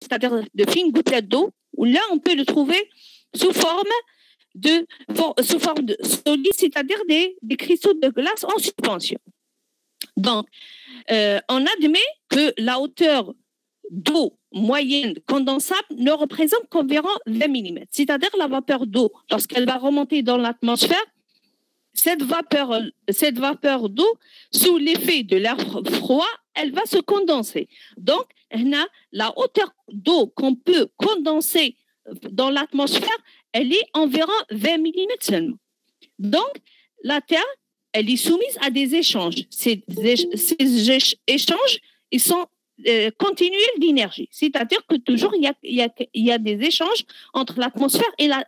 c'est-à-dire de fines gouttelettes d'eau, ou là on peut le trouver sous forme de solide, c'est-à-dire des cristaux de glace en suspension. Donc, on admet que la hauteur d'eau moyenne condensable ne représente qu'environ 20 mm. C'est-à-dire la vapeur d'eau, lorsqu'elle va remonter dans l'atmosphère, cette vapeur d'eau, sous l'effet de l'air froid, elle va se condenser. Donc, la hauteur d'eau qu'on peut condenser dans l'atmosphère, elle est environ 20 mm seulement. Donc, la Terre, elle est soumise à des échanges. Ces échanges, ils sont continuels d'énergie. C'est-à-dire que toujours, il y a des échanges entre l'atmosphère et la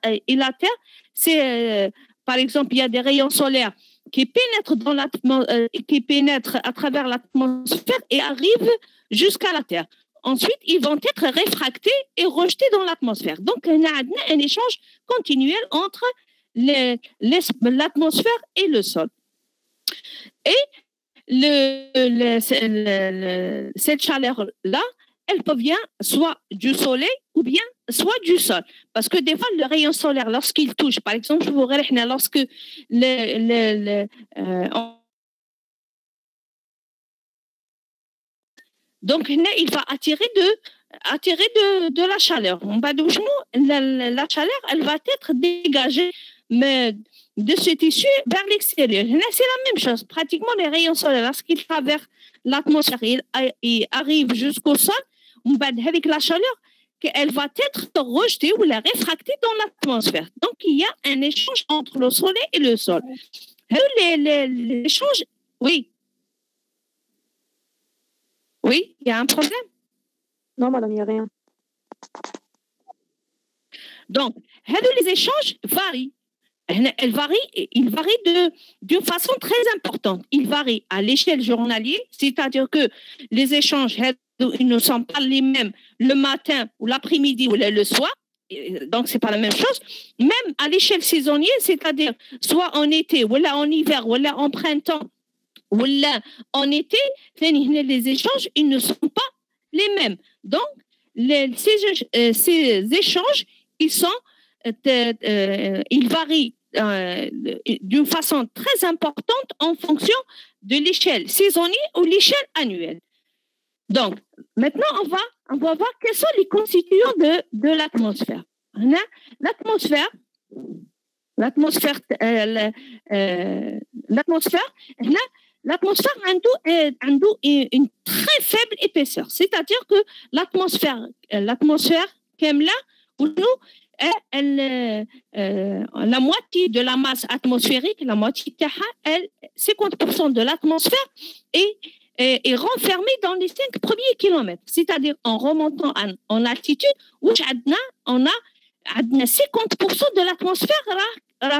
Terre. C'est, par exemple, il y a des rayons solaires qui pénètrent à travers l'atmosphère et arrivent jusqu'à la Terre. Ensuite, ils vont être réfractés et rejetés dans l'atmosphère. Donc, il y a un échange continuel entre l'atmosphère et le sol. Et cette chaleur-là, elle provient soit du soleil ou bien soit du sol. Parce que des fois, le rayon solaire, lorsqu'il touche, par exemple, lorsque donc, il va attirer de la chaleur. La chaleur, elle va être dégagée de ce tissu vers l'extérieur. C'est la même chose. Pratiquement, les rayons solaires, lorsqu'ils traversent l'atmosphère et arrivent jusqu'au sol, avec la chaleur, elle va être rejetée ou la réfractée dans l'atmosphère. Donc, il y a un échange entre le soleil et le sol. L'échange, oui. Oui, il y a un problème? Non, madame, il n'y a rien. Donc, les échanges varient. Il varie d'une façon très importante. Il varie à l'échelle journalière, c'est-à-dire que les échanges ils ne sont pas les mêmes le matin ou l'après-midi ou le soir. Donc, ce n'est pas la même chose. Même à l'échelle saisonnière, c'est-à-dire soit en été, ou là en hiver, ou là en printemps, ou là en été, les échanges, ils ne sont pas les mêmes. Donc, ces échanges, ils varient d'une façon très importante en fonction de l'échelle saisonnière ou l'échelle annuelle. Donc, maintenant, on va voir quels sont les constituants de l'atmosphère. L'atmosphère, a une très faible épaisseur. C'est-à-dire que l'atmosphère comme là, où nous, la moitié de la masse atmosphérique, la moitié de 50% de l'atmosphère est renfermée dans les 5 premiers kilomètres. C'est-à-dire en remontant en altitude, où on a 50% de l'atmosphère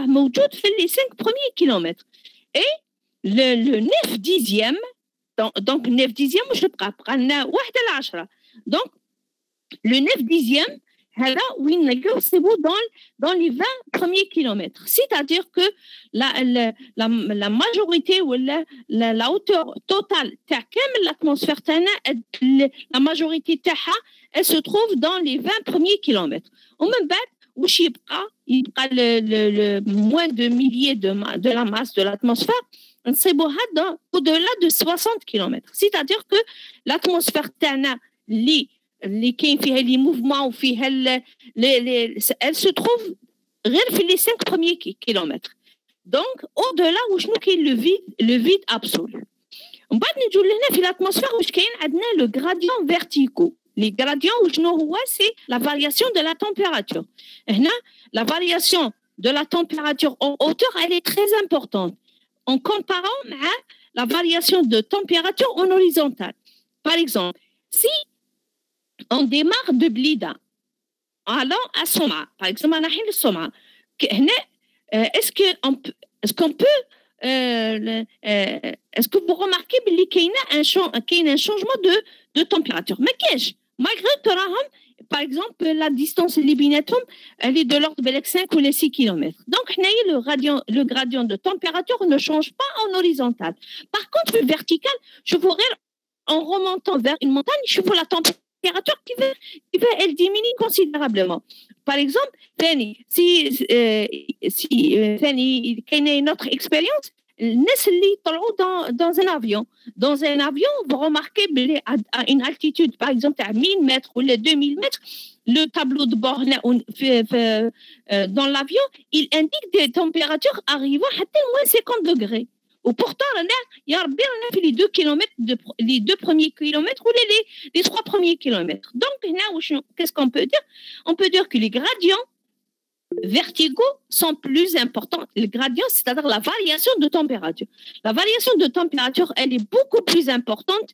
موجود في les 5 premiers kilomètres. Et le 9 dixième, donc 9 dixième, je بقى لنا 1/10. Donc, le 9 dixième, c'est dans les 20 premiers kilomètres. C'est-à-dire que la majorité ou la hauteur totale de l'atmosphère, la majorité elle se trouve dans les 20 premiers kilomètres. Au même بعد, il y a le moins de milliers de la masse de l'atmosphère, c'est au-delà de 60 km. C'est-à-dire que l'atmosphère les mouvements elle se trouve les 5 premiers kilomètres. Donc, au-delà où le vide absolu. On va nous l'atmosphère où le gradient verticaux. Les gradients, c'est la variation de la température. La variation de la température en hauteur, elle est très importante en comparant à la variation de température en horizontale. Par exemple, si on démarre de Blida allant à Soma, par exemple, est-ce que vous remarquez qu'il y a un changement de température? Mais qu'est-ce malgré que, par exemple, la distance libinetum, elle est de l'ordre de 5 ou les 6 km. Donc, le gradient de température ne change pas en horizontal. Par contre, le vertical, je pourrais, en remontant vers une montagne, je vois la température température qui va elle diminue considérablement. Par exemple, si il y a une autre expérience, dans un avion. Dans un avion, vous remarquez à une altitude, par exemple, à 1000 mètres ou les 2000 mètres, le tableau de bord dans l'avion, il indique des températures arrivant à moins 50 degrés. Ou pourtant, il y a les 2 kilomètres, les 2 premiers kilomètres ou les 3 premiers kilomètres. Donc, qu'est-ce qu'on peut dire? On peut dire que les gradients verticaux sont plus importants. Les gradients, c'est-à-dire la variation de température. La variation de température, elle est beaucoup plus importante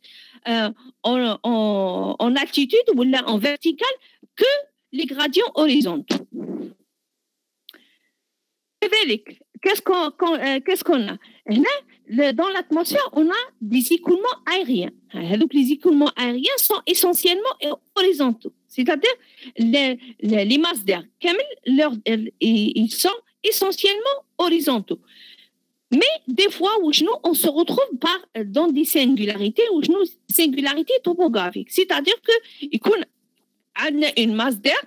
en altitude ou là, en verticale que les gradients horizontaux. Qu'est-ce qu'on a? Dans l'atmosphère, on a des écoulements aériens. Donc, les écoulements aériens sont essentiellement horizontaux. C'est-à-dire, les masses d'air, ils sont essentiellement horizontaux. Mais des fois, on se retrouve dans des singularités, singularités topographiques. C'est-à-dire qu'on a une masse d'air,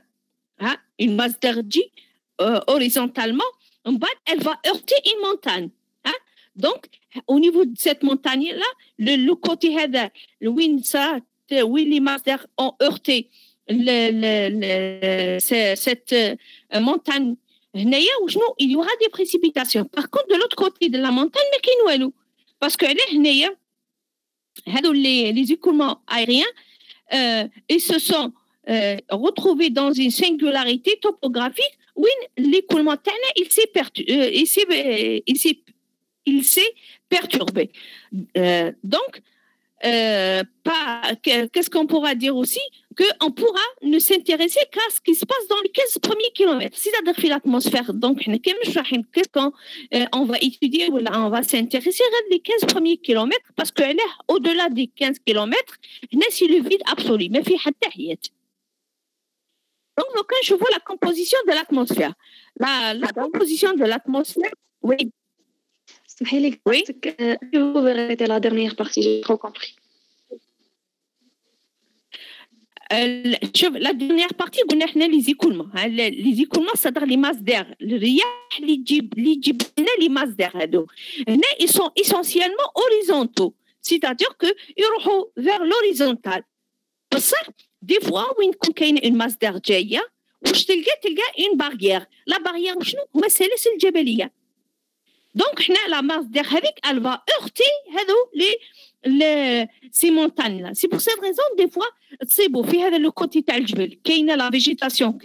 horizontalement, elle va heurter une montagne. Donc, au niveau de cette montagne-là, le côté où les masses d'air ont heurté cette montagne, il y aura des précipitations. Par contre, de l'autre côté de la montagne, parce que les écoulements aériens, ils se sont retrouvés dans une singularité topographique où l'écoulement il s'est perturbé. Donc, qu'est-ce qu'on pourra dire aussi? Qu'on pourra ne s'intéresser qu'à ce qui se passe dans les 15 premiers kilomètres, c'est-à-dire dans l'atmosphère. Donc, qu'est-ce qu'on va étudier ou on va s'intéresser à les 15 premiers kilomètres parce qu'elle est au-delà des 15 kilomètres, c'est le vide absolu. Mais donc, quand je vois la composition de l'atmosphère, la composition de l'atmosphère, oui. Oui. Vous verrez la dernière partie, j'ai trop compris. La dernière partie, on a les écoulements. Les écoulements, c'est-à-dire les masses d'air. Les masses d'air, ils sont essentiellement horizontaux. C'est-à-dire qu'ils vont vers l'horizontale. Pour ça, des fois, quand il y a une masse d'air جاية, تلقى une barrière. La barrière, هما السلاسل الجبلية. Donc, la masse d'air, elle va heurter ces montagnes-là. C'est pour cette raison, des fois, c'est beau. Il y a le côté de الجبل. Il y a la végétation,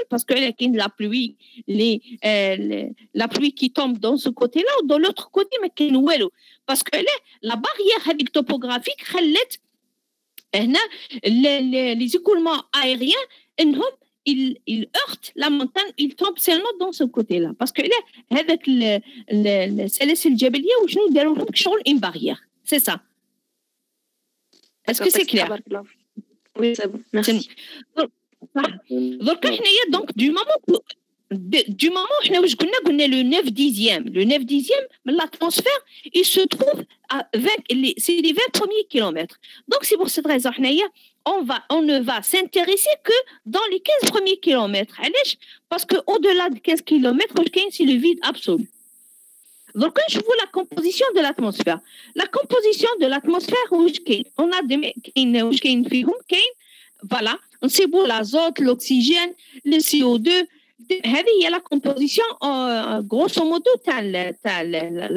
parce qu'il y a la pluie, la pluie qui tombe dans ce côté-là, ou de l'autre côté, mais qu'il y a parce que la barrière topographique, les écoulements aériens, ils heurtent la montagne, ils tombent seulement dans ce côté-là. Parce que là, avec السلاسل الجبلية وشنو داروا لهم شغل une barrière. C'est ça. Est-ce que c'est clair? Oui, c'est bon. Merci. Donc, du moment où on est le 9 dixième, mais l'atmosphère, il se trouve à c'est les 20 premiers kilomètres. Donc, c'est pour cette raison, on ne va s'intéresser que dans les 15 premiers kilomètres. Parce qu'au-delà de 15 kilomètres, c'est le vide absolu. Donc, quand je vois la composition de l'atmosphère, on a voilà, c'est beau l'azote, l'oxygène, le CO2. Il y a la composition, grosso modo,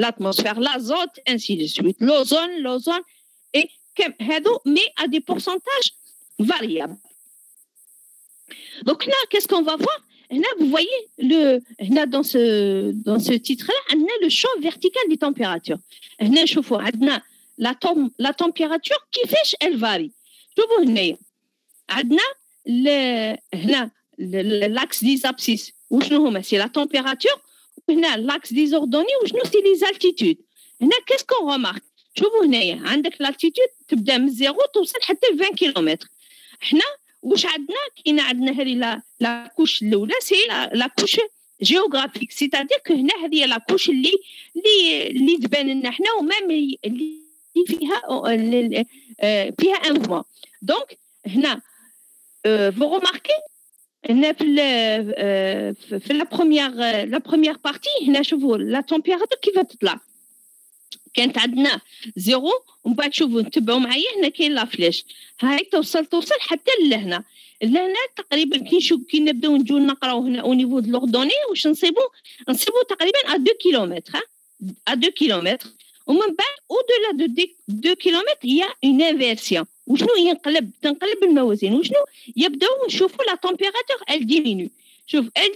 l'atmosphère, l'azote, ainsi de suite, l'ozone, et mais à des pourcentages variables. Donc là, qu'est-ce qu'on va voir? Là, vous voyez, dans ce titre-là, on a le champ vertical des températures. On a la température qui fait, elle varie. Je vous dis, on a l'axe des abscisses, c'est la température, on a l'axe des ordonnées, c'est les altitudes. Qu'est-ce qu'on remarque? Je vous dis, l'altitude, tu peux de 0 jusqu'à 20 km. واش عندنا هذه لا كوش الاولى سي لا كوش جيوغرافيك سيتادير كو هنا هذه لا كوش اللي تبان لنا حنا ومام اللي فيها ان موفمون دونك هنا vous remarquez هنا في la première partie هنا شوفوا la température كيف تطلع كانت عندنا زيرو ومن بعد شوفوا نتبعوا معايا هنا كاين لا فلاش هاي توصل حتى لهنا تقريبا كي نبداو نجيو نقراو هنا او نيفو دو لوردوني واش نصيبوا تقريبا ا 2 كيلومتر ا 2 كيلومتر ومن بعد او دولا دو 2 كيلومتر هي اون انفيرسيون وشنو تنقلب الموازين وشنو يبداو نشوفوا لا تمبيراتور ال ديميني شوف elle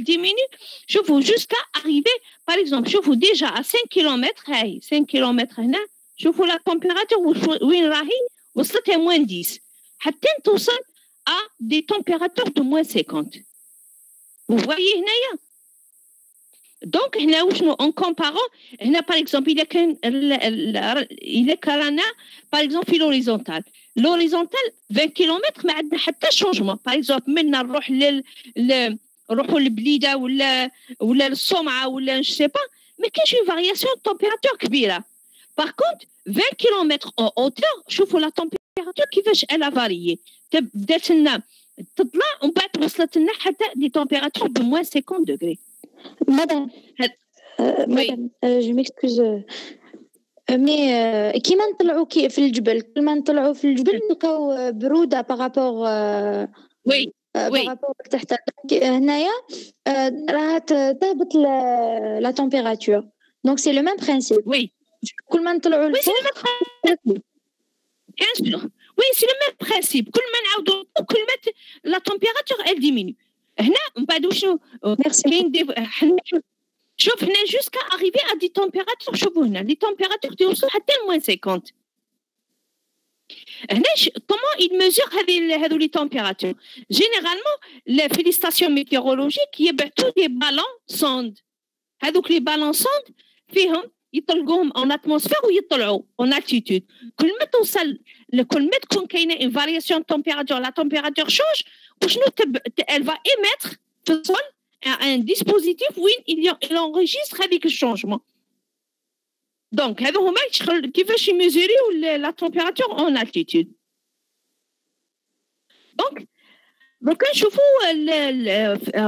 diminue شوفوا jusqu'à arriver par exemple شوفوا déjà à 5 km هاي 5 km هنا شوفوا la température وين راهي وصلتها moins 10 حتى توصل à des températures de moins 50 vous voyez هنايا donc هنا وشنو en comparant هنا par exemple il y a رانا par exemple في l'horizontale l'horizontale 20 كيلومتر ما عندنا حتى شونجمون باغ اكزومبل منا نروح نروحوا للبليده ولا للصومعه ولا جو سي با ما كاينش اون فارياسيون تمبيراتور كبيره باغ كونت 20 كيلومتر اون اوتور شوفوا لا تمبيراتور كيفاش الا فاريي بدات لنا تطلع ومن بعد وصلت لنا حتى دي تمبيراتور دو موان 50 دوغري مدام جو ميكسكوز مي كيما نطلعوا في الجبل كل ما نطلعوا في الجبل نلقاو بروده بارابور وي بارابور تحت هنايا راها تهبط لا تمبيراتور دونك سي لو ميم برينسيپ وي كل ما نطلعوا لفوق bien sûr oui c'est le même principe كل ما نعاودوا كل ما la température elle diminue هنا من بعد وشنو كاين شوف هنا jusqu'à arriver à des températures شوفوا هنا les températures توصل حتى ل moins 50 هنا comment ils mesurent هذو les températures généralement في les stations météorologiques يبعثوا des ballons sondes هذوك les ballons sondes فيهم يطلقوهم en atmosphère ويطلعوا en altitude كل ما توصل كل ما تكون كاينه une variation de température la température change وشنو elle va émettre في الصول un dispositif où il enregistre avec le changement. Donc, كيفاش يميزوريو la température en altitude. Donc نشوفوا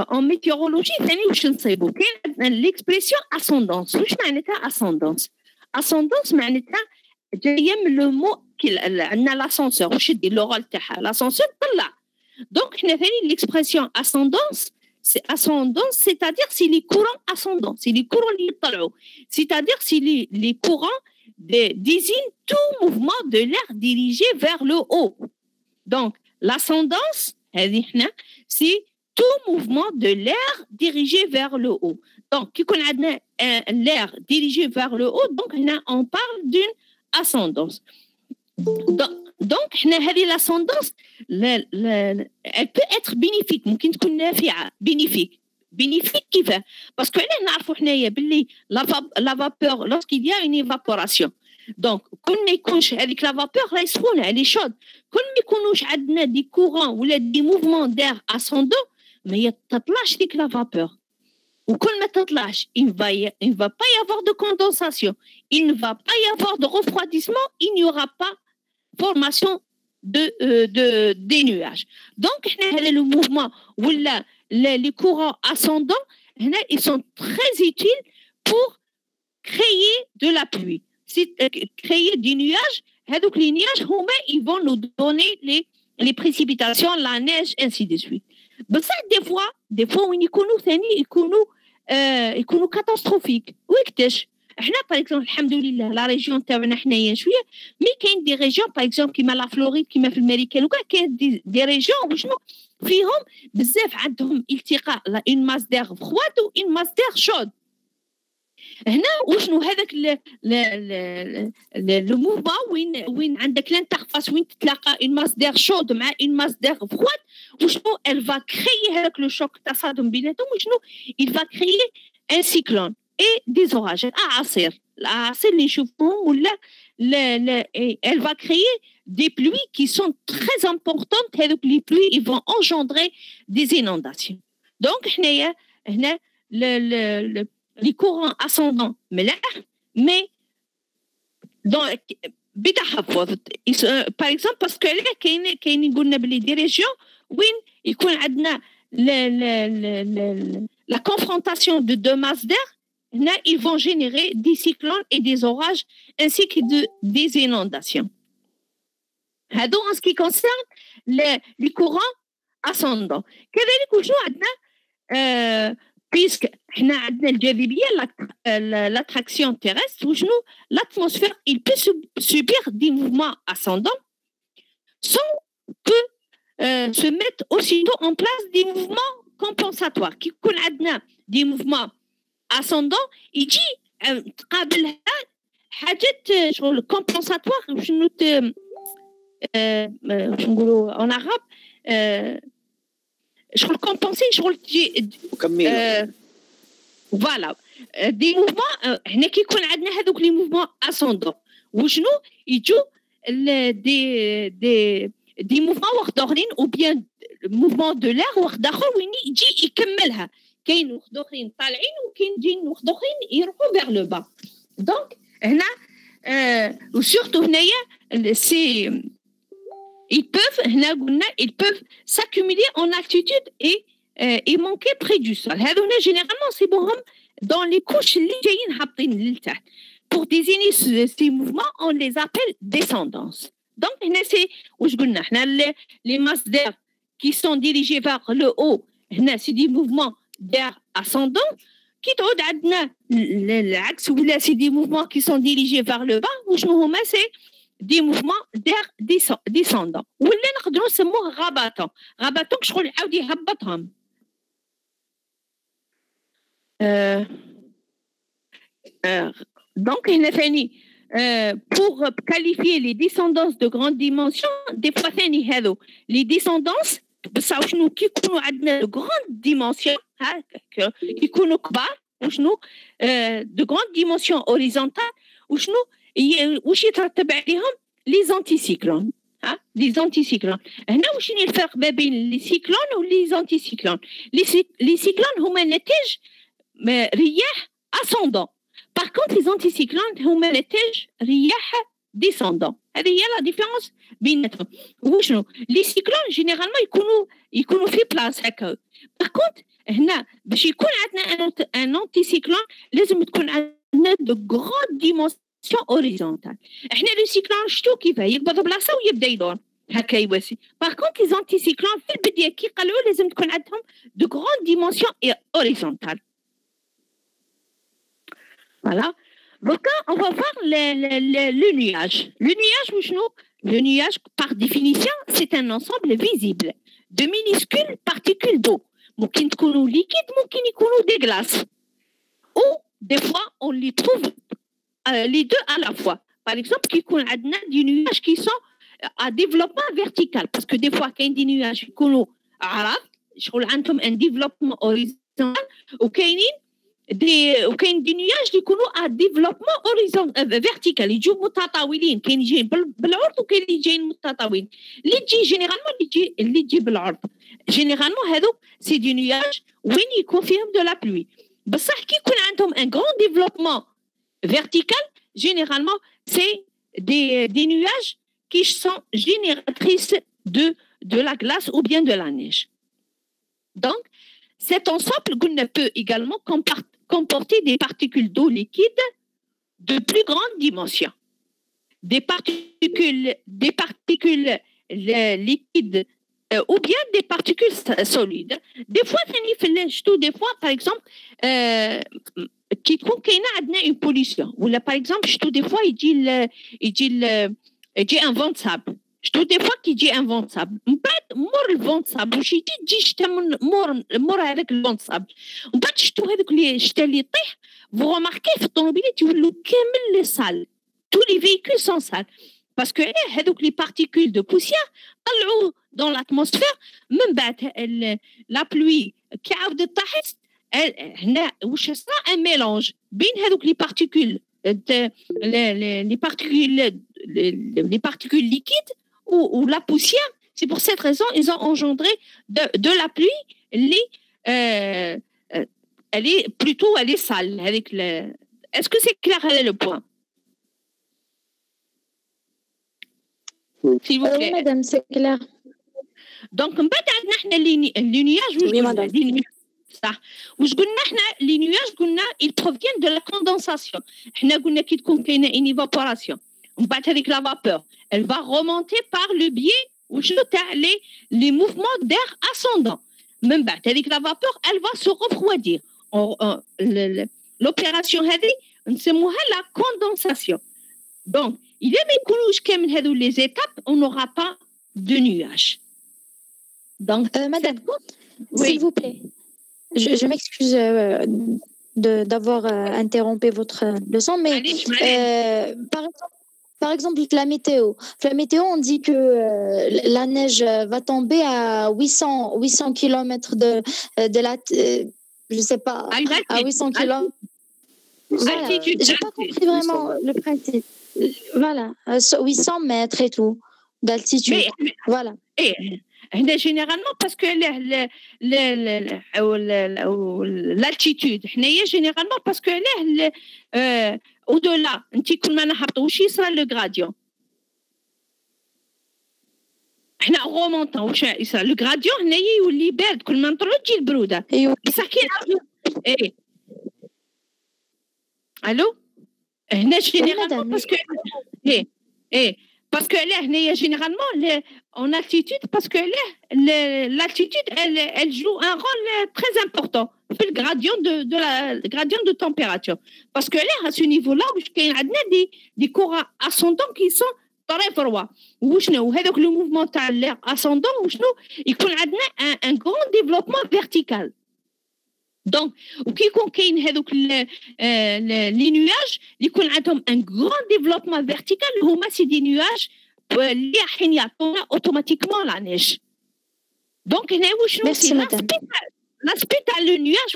en météorologie ثاني واش نصيبوا كاين l'expression ascendance واش معناتها ascendance ascendance معناتها جايه من لو مو عندنا l'ascenseur واش دير لوغال تاعها l'ascenseur طلع donc حنا ثاني l'expression ascendance c'est ascendance, c'est-à-dire c'est les courants ascendants, c'est les courants qui طلعوا, c'est-à-dire c'est les courants désignent tout mouvement de l'air dirigé vers le haut. Donc l'ascendance, c'est tout mouvement de l'air dirigé vers le haut. Donc quand on a l'air dirigé vers le haut, donc on parle d'une ascendance. Donc هذه l'ascendance elle peut être bénéfique ممكن تكون نافعه bénéfique كيفاه باسكو علاه نعرفوا حنايا باللي لا vapeur lorsqu'il y a une évaporation donc كل ما يكونش هذيك لا vapeur راهي سخونه لي شود كل ما يكونوش عندنا دي كورون ولا دي موفمون دير ascendant ما تطلعش ديك لا vapeur وكل ما تطلعش il ne va pas y avoir de condensation il ne va pas y avoir de refroidissement il n'y aura pas formation des nuages. Donc, le mouvement ou les courants ascendants, ils sont très utiles pour créer de la pluie. Créer des nuages, les nuages, ils vont nous donner les précipitations, la neige, ainsi de suite. Mais ça, des fois, ils sont catastrophiques. Oui, احنا باغ اكزومبل الحمد لله لا ريجيون تاعنا حنايا شويه مي كاين دي ريجيون باغ اكزومبل كيما لا فلوريد كيما في الميريكان وكاع كاين دي ريجيون وشنو فيهم بزاف عندهم التقاء اون ماس دير فرواد و اون ماس دير شود هنا وشنو هذاك لو موفمون وين عندك لانترفاس وين تتلاقى اون ماس دير شود مع اون ماس دير فرواد وشنو ال فا كريي هذاك لو شوك تصادم بيناتهم وشنو il va créer un cyclone et des orages الأعاصير اللي نشوفهم ولا elle va créer des pluies qui sont très importantes هذوك les pluies ils vont engendrer des inondations donc هنا les courants ascendants ملاح mais بتحفظ. par exemple parce que كاين قلنا بلي دي ريجيون وين يكون عندنا la confrontation de deux masses d'air. Là, ils vont générer des cyclones et des orages ainsi que des inondations. En ce qui concerne les courants ascendants. كذلك وشنو عندنا puisque احنا عندنا الجاذبيه l'attraction terrestre وشنو l'atmosphère il peut subir des mouvements ascendants sans que se mettent aussitôt en place des mouvements compensatoires كي يكون عندنا des mouvements ascendants يجي تقابلها حاجات شغل compensatoire شنو نقولوا en arabe شغل compenser شغل voilà des mouvements هنا كي يكون عندنا هذوك les mouvements ascendants وشنو يجوا des mouvements واخدين ou bien mouvement de l'air واحد اخر وين يجي يكملها كاين واحد اخرين طالعين وكاين جايين واحد اخرين يروحوا vers le bas donc هنا وسورتو هنايا سي ils peuvent s'accumuler en altitude et manquer près du sol. Généralement, c'est bon dans les couches pour désigner ces mouvements, on les appelle descendances. Donc, c'est les masses d'air qui sont dirigées vers le haut, c'est des mouvements d'air ascendants. C'est des mouvements qui sont dirigés vers le bas, c'est des mouvements d'air descendants. ولا نقدروا نسموه غبطة شغل يعاود يهبطهم. Donc هنا ثاني pour qualifier les descendances de grande dimension des fois ثاني هذو les descendances بصح شنو كي يكونوا عندنا de grande dimension يكونوا كبار وشنو de grande dimension horizontale وشنو واش يترتب عليهم لي زانتيسيكلون لي زانتيسيكلون هنا واش الفرق ما بين لي سيكلون ولي زانتيسيكلون لي سيكلون هما نتاج رياح اسوندون باغ كونت لي زانتيسيكلون هما نتاج رياح ديسوندون هذه هي لا ديفيرونس بيناتهم وشنو لي سيكلون جينيرالمون يكونوا في بلاص هكا باغ كونت هنا باش يكون عندنا ان انتي سيكلون لازم تكون عندنا دو غران ديمونسيون horizontale. احنا لو سيكلون شتو كيف يقبض بلاصه ويبدا يدور هكا يواسي. باغ كونت لي زانتي سيكلون في البدايه كي قالوا لازم تكون عندهم دو غران ديمونسيون horizontale. Voilà. Donc on va voir le nuage. Le nuage وشنو؟ Le nuage par définition c'est un ensemble visible de minuscules particules d'eau. ممكن تكونوا liquides ممكن يكونوا des glaces. Ou des fois on les trouve les deux à la fois. Par exemple, qui ont des nuages qui sont à développement vertical. Parce que des fois, il y a des nuages qui ont un développement horizontal ou il y a des nuages qui ont un développement vertical. Ils sont متطاولين. كاين يجين بالعرض وكاين يجين متطاولين. اللي تجي généralement اللي تجي بالعرض. Généralement, هذوك c'est des nuages وين يكون فيهم de la pluie. بصح كي يكون عندهم un grand développement vertical, généralement, c'est des nuages qui sont génératrices de la glace ou bien de la neige. Donc, cet ensemble peut également comporter des particules d'eau liquide de plus grande dimension. Des particules liquides ou bien des particules solides. Des fois, par exemple, qui يكون كاينه عندنا une pollution ولا par exemple شتو des fois يجي un vent de sable شتو des fois كيجي un vent de sable من بعد مور الفون de sable واش تجي شتا مور هذاك الفون de sable ومن بعد شتو هذوك اللي شتا اللي يطيح vous remarquez في الطوموبيلات يولوا كامل لي سال tous les véhicules sont sales parce que هذوك les particules de poussière طلعوا dans l'atmosphère من بعد la pluie كي عاودت طاحت هنا واش صرا ان ميلونج بين هذوك لي بارتيكول les particules liquides ou la poussière. C'est pour cette raison ils ont engendré de la pluie elle est sale avec est-ce que c'est clair le point? s'il vous plaît. Oui, madame, c'est clair. دونك من بعد عندنا احنا لي نياج واش قلنا لي نياج صح واش قلنا احنا لي نياج قلنا il provient de la condensation احنا قلنا كي تكون كاينه une évaporation ومن بعد هذيك لا vapeur elle va remonter par le biais وشنو تاع les mouvements d'air ascendant من بعد هذيك لا vapeur elle va se refroidir l'opération هذه نسموها la condensation donc إذا ما يكونوش كامل هذو les étapes on n'aura pas de nuages. Donc, madame, oui. S'il vous plaît, je m'excuse d'avoir interrompu votre leçon, mais par exemple, la météo, on dit que la neige va tomber à 800 km de la... je ne sais pas, à 800 km. Voilà. Je n'ai pas compris vraiment le principe. Voilà, 800 mètres et tout, d'altitude. Voilà. هنا جينيرالمون باسكو لالتيتود حنايا جينيرالمون باسكو علاه او دولا انت كل ما نهبطوا واش يصرى لو غراديون حنا غومونطون واش يصرى لو غراديون هنايا يولي بارد كل ما نطلعوا تجي البروده بصح كي الو هنا جينيرالمون باسكو parce que là, généralement, en altitude, parce que là, l'altitude, elle joue un rôle très important dans le gradient de température. Parce que là, à ce niveau-là, il y a des courants ascendants qui sont très froids. Avec le mouvement de l'air ascendant, il y a un grand développement vertical. Donc, qui contiennent les nuages, ils ont un grand développement vertical, c'est des nuages qui automatiquement la neige. Donc, c'est l'aspect le nuage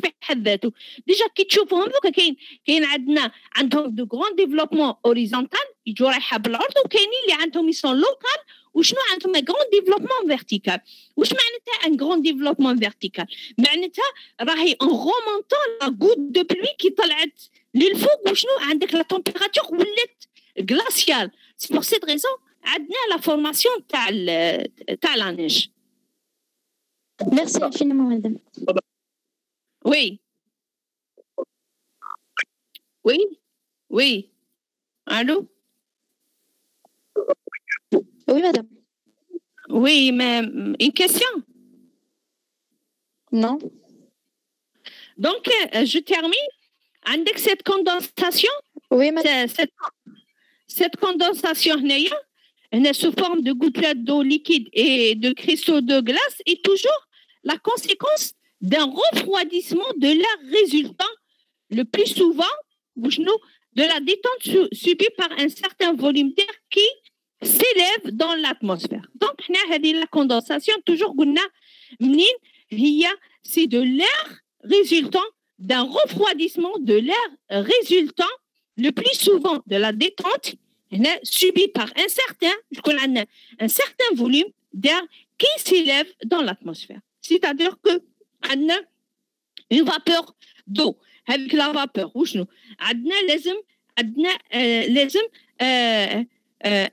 déjà qui ils ont de grands développements horizontal, ils sont locaux. وشنو عندهم un grand développement vertical واش معناتها un grand développement vertical معناتها راهي en remontant la goutte de pluie qui طلعت للفوق وشنو عندك la température ولات glaciale c'est pour cette raison عندنا la formation تاع la neige. Merci infiniment madame. Oui allô. Oui, madame. Oui, mais une question? Non. Donc, je termine. Avec cette condensation, oui, madame. Cette condensation sous forme de gouttelettes d'eau liquide et de cristaux de glace est toujours la conséquence d'un refroidissement de l'air résultant le plus souvent de la détente subie par un certain volume d'air qui s'élève dans l'atmosphère. Donc, la condensation, toujours, c'est de l'air résultant d'un refroidissement de l'air résultant le plus souvent de la détente subie par un certain volume d'air qui s'élève dans l'atmosphère. C'est-à-dire que une vapeur d'eau, avec la vapeur,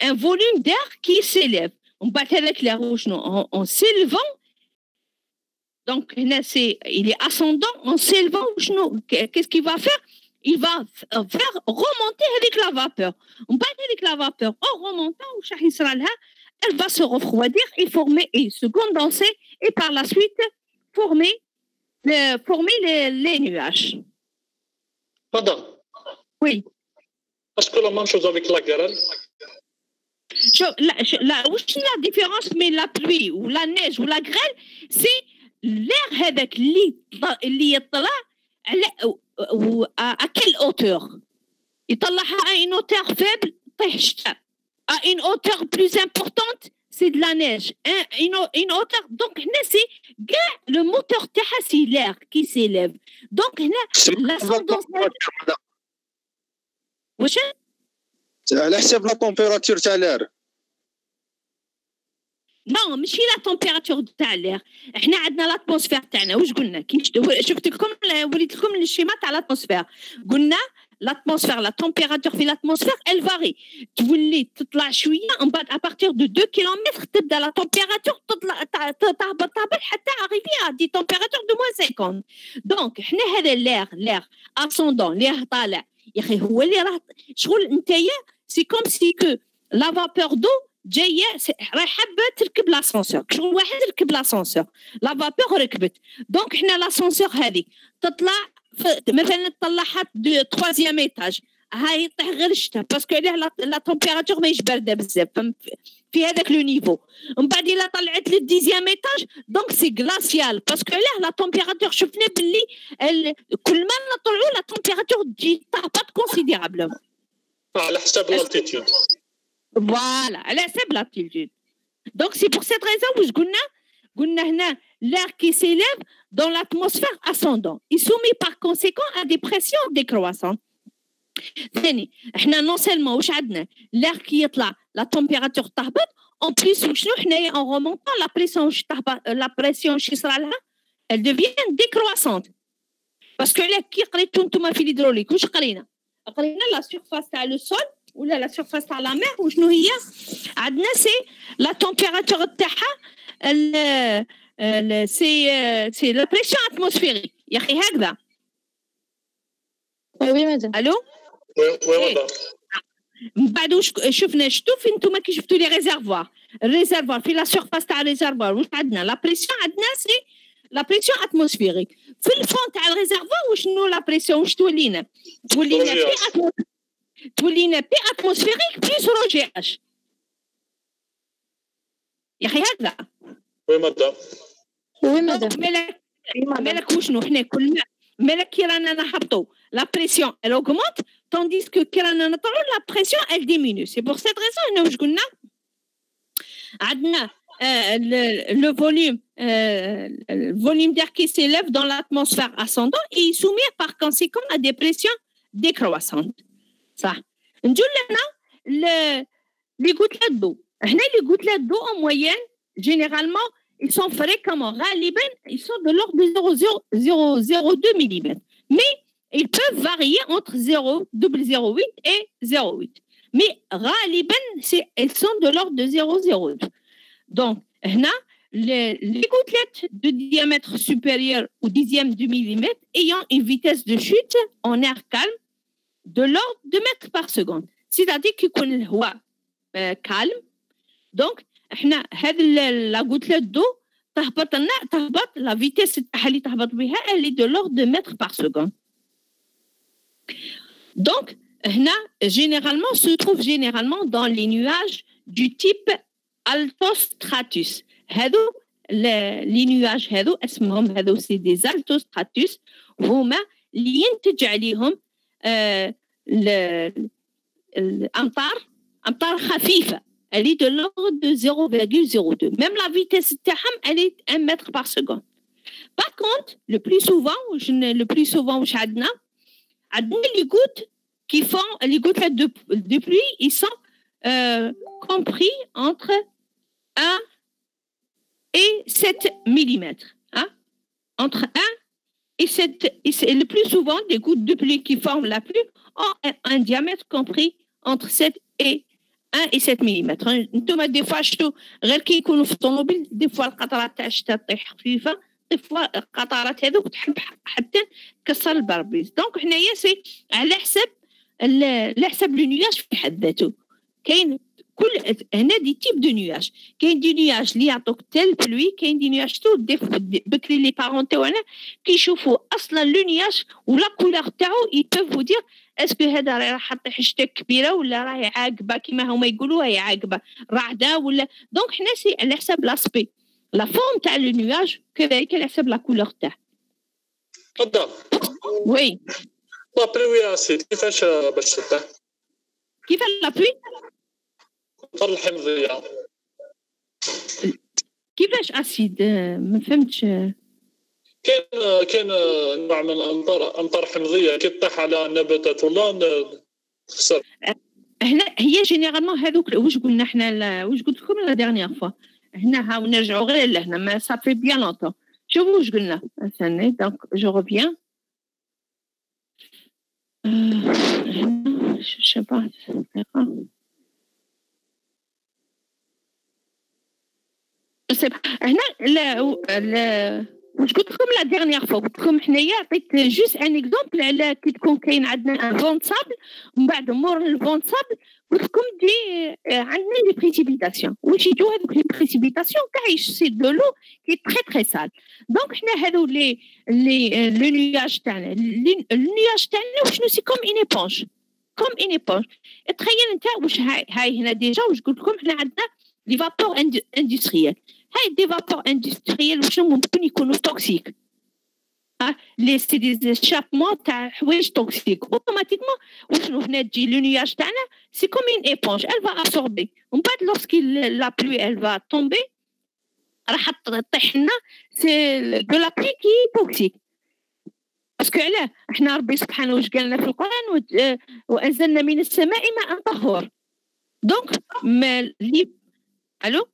un volume d'air qui s'élève. On bat avec l'air en s'élevant. Donc, il est ascendant en s'élevant. Qu'est-ce qu'il va faire? Il va faire remonter avec la vapeur. On bat avec la vapeur en remontant, elle va se refroidir et se condenser et par la suite former les nuages. Pardon. Oui. Est-ce que la même chose avec la grêle? La différence mais la pluie ou la neige ou la grêle c'est l'air avec اللي يطلع à quelle hauteur يطلعها à une hauteur faible طيح الشتاء à une hauteur plus importante c'est de la neige une hauteur donc c'est le moteur تاعها c'est l'air qui s'élève donc l'ascendance واش على حساب لا تمبيراتور تاع لير. نو ماشي لا تمبيراتور تاع لير احنا عندنا لاتموسفير تاعنا واش قلنا كي شفت لكم وريت لكم الشيما تاع لاتموسفير قلنا l'atmosphère, la température في l'atmosphère, elle varie. تولي تطلع شوية من بعد à partir de 2 km تبدا la température تهبط حتى arriver à des températures de -50. Donc حنا هذا l'air ascendant l'air طالع يا اخي هو اللي راه شغل نتايا سي كوم سي كو لا فابور دو جايه راهي حابه تركب لاسانسور شغل واحد ركب لاسانسور لا فابور ركبت دونك حنا لاسانسور هذيك تطلع مثلا طلعها دو 3 ايتاج هاي يطيح غير الشتا باسكو عليه لا تمبيراتور ماهيش بارده بزاف في هذاك لو نيفو ومن بعد الا طلعت للديزيام ايتاج دونك سي غلاسيال باسكو عليه لا تمبيراتور شفنا باللي كل ما نطلعوا لا تمبيراتور تجي تهبط كونسيديرابلومون على حساب الالتيتود فوالا على حساب الالتيتود دونك سي بور سيت ريزون واش قلنا هنا l'air qui s'élève dans l'atmosphère ascendant il soumis par conséquent à des pressions décroissantes ثاني احنا نون سيلمون واش عندنا l'air qui يطلع لا تمبيراتور تهبط en plus وشنو حنايا en remontant la pression واش تهبط la pression واش يصرى لها elle devient décroissante باسكو كي قريتو نتوما في الهيدروليك واش قرينا لا surface تاع لو سول ولا لا surface تاع لا مير وشنو هي عندنا سي لا تمبيراتور تاعها c'est la pression atmosphérique يا اخي هكذا وي مدام الو وي مدام من بعد واش شفنا شفتوا في نتوما كي شفتوا لي ريزرفوار الريزرفوار في لا سيرفاس تاع الريزرفوار واش عندنا لا بريسيون عندنا سي لا بريسيون اتموسفيريك في الفون تاع الريزرفوار وشنو لا بريسيون واش تولينا بي اتموسفيريك بليس روجي اش يا اخي هكذا وي مدام مالك وشنو حنا كل مالك كي رانا نهبطوا لا بريسيون elle augmente tandis que كي رانا نطلعوا لا بريسيون elle diminue c'est pour cette raison هنا واش قلنا عندنا le volume d'air qui s'élève dans l'atmosphère ascendant et est soumis par conséquent à des pressions décroissantes صح نجو لنا les gouttelettes d'eau هنا les gouttelettes d'eau en moyenne généralement ils sont fréquemment غالبا ils sont de l'ordre de 0,002 mm mais ils peuvent varier entre 0,08 et 0,8 mais غالبا elles sont de l'ordre de 0,02 donc هنا les gouttelettes de diamètre supérieur au dixième de millimètre ayant une vitesse de chute en air calme de l'ordre de mètres par seconde c'est-à-dire كيكون الهواء calme donc احنا هذه لا غوتليت دو تهبط لا فيتيس تاعها اللي تهبط بها اللي دو لور دو متر بار سكوند دونك هنا généralement se trouve généralement dans les nuages du type altostratus هادو les nuages هادو اسمهم هادو سي دي altostratus هما اللي ينتج عليهم الامطار خفيفه elle est de l'ordre de 0,02. Même la vitesse elle est 1 mètre par seconde. Par contre, le plus souvent, les gouttes qui font, les gouttelettes de pluie, ils sont compris entre 1 et 7 mm. Hein? Entre 1 et 7. Et le plus souvent, les gouttes de pluie qui forment la pluie ont un diamètre compris entre 7 et 1 et 7 mm. انتم دي فوا شفتوا غير كي يكونوا في الطوموبيل دي فوا القطرات تاع الشتا تطيح خفيفه دي فوا القطرات هذوك تحب حتى تكسر البربيز دونك حنايا سي على حسب لو نياج في حد ذاته كاين كل هنا دي تيب دو نياج كاين دي نياج اللي يعطوك تال بلوي كاين دي نياج تو بكري لي بارون تاعنا كيشوفوا اصلا لو نياج ولا كولور تاعو يبوف فو دير اسكو هذا راح تطيح شتا كبيره ولا راهي عاقبه كيما هما يقولوا هي عاقبه رعده ولا دونك حنا سي على حسب لاسبي لا فورم تاع لو نياج كذلك على حسب لا كولور تاعه قدام وي لا بلوي اسيد كيفاش باش تطيح كيفاش لا بلوي المطر الحمضيه كيفاش اسيد ما فهمتش كاين نوع من امطار حمضيه كي تطيح على النباتات ولا تخسر هنا هي جينيرالمون هذوك واش قلنا حنا واش قلت لكم لا ديرنيير فوا هنا هاو نرجعوا غير لهنا ما صافي بيان لونطون شوفوا واش قلنا استني دونك جو ريفيان je sais pas. Je sais pas. واش قلت لكم لا ديرنيير فوا قلت لكم حنايا عطيت جوست ان اكزومبل على كي تكون كاين عندنا ان فون صابل ومن بعد مور الفون صابل قلت لكم دي عندنا لي بريسيبيتاسيون واش يجوا هذوك لي بريسيبيتاسيون كاع يصير دو لو كي تري تري سال دونك حنا هذو لي لو نياج تاعنا النياج تاعنا وشنو سي كوم ان ايبونج تخيل انت واش هاي هنا ديجا واش قلت لكم حنا عندنا لي فابور اندستريال هاي دي فابور اندستريال وشنو ممكن يكونوا توكسيك لي سي دي شابمون تاع حوايج توكسيك اوتوماتيكمون وشنو هنا تجي لو نياج تاعنا سي كوم ان ايبونج ال فا ابسوربي ومن بعد لوrsqu'il لا بلوي ال فا تومبي راح تطيح لنا سي دو لا بلي كي توكسيك باسكو علاه احنا ربي سبحانه واش قال لنا في القران وانزلنا من السماء ماء طهور دونك لي الو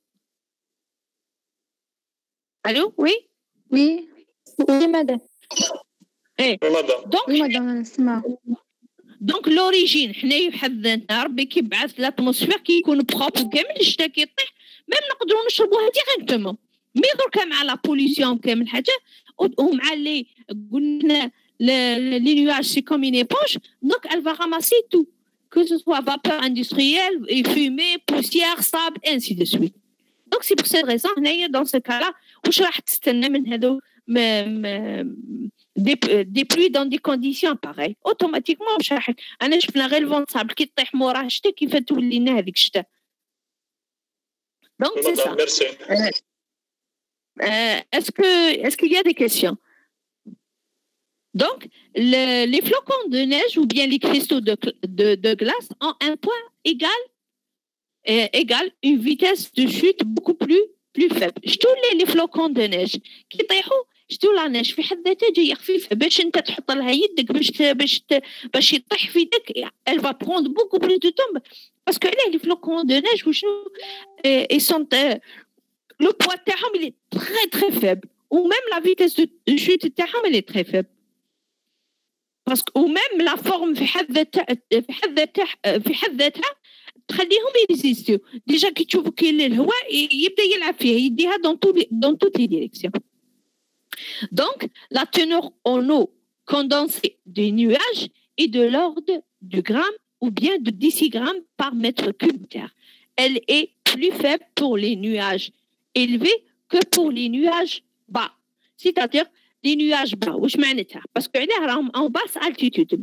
Allô, oui? Oui. Oui, madame. Donc, oui, madame. Donc, l'origine, حنا حذنا ربي كيبعث لاتموسفير كي يكون بروب وكامل الشتا كيطيح ميم نقدروا نشربوها ديريكتومون مي دركا مع لا بوليسيون كامل حاجه ومع اللي قلنا لي نيواج سي كوم ان ايبونج دونك elle va ramasser tout que ce soit vapeur industrielle et fumée poussière sable ainsi de suite. Donc c'est pour cette raison هنايا dans ce cas là واش راح تستنى من هذو des pluies dans des conditions pareilles automatiquement واش راح انا شفنا غير الفون صابل كي طيح موراه الشتا كيف تولي لنا هذيك الشتا donc c'est ça. Merci. Est-ce qu'il y a des questions? Donc, les flocons de neige ou bien les cristaux de glace ont un point égal une vitesse de chute beaucoup plus faible. شتو les flocons de neige كي يطيحوا شتو لا نيج في حد ذاتها جايه خفيفه باش انت تحط لها يدك باش يطيح في يدك elle va prendre beaucoup plus de temps parce que les flocons de neige وشنو ils sont le poids تاعهم il est très très faible ou même la vitesse de chute تاعهم elle est très faible parce que ou même la forme في حد ذاتها تخليهم يريزيستيو ديجا كي تشوفوا كاين الهواء يبدا يلعب فيها يديها dans toutes les directions. Donc la teneur en eau condensée des nuages est de l'ordre du gramme ou bien de 10 grammes par mètre cube terre. Elle est plus faible pour les nuages élevés que pour les nuages bas. C'est-à-dire les nuages bas واش معناتها باسكو علاه راهم en basse altitude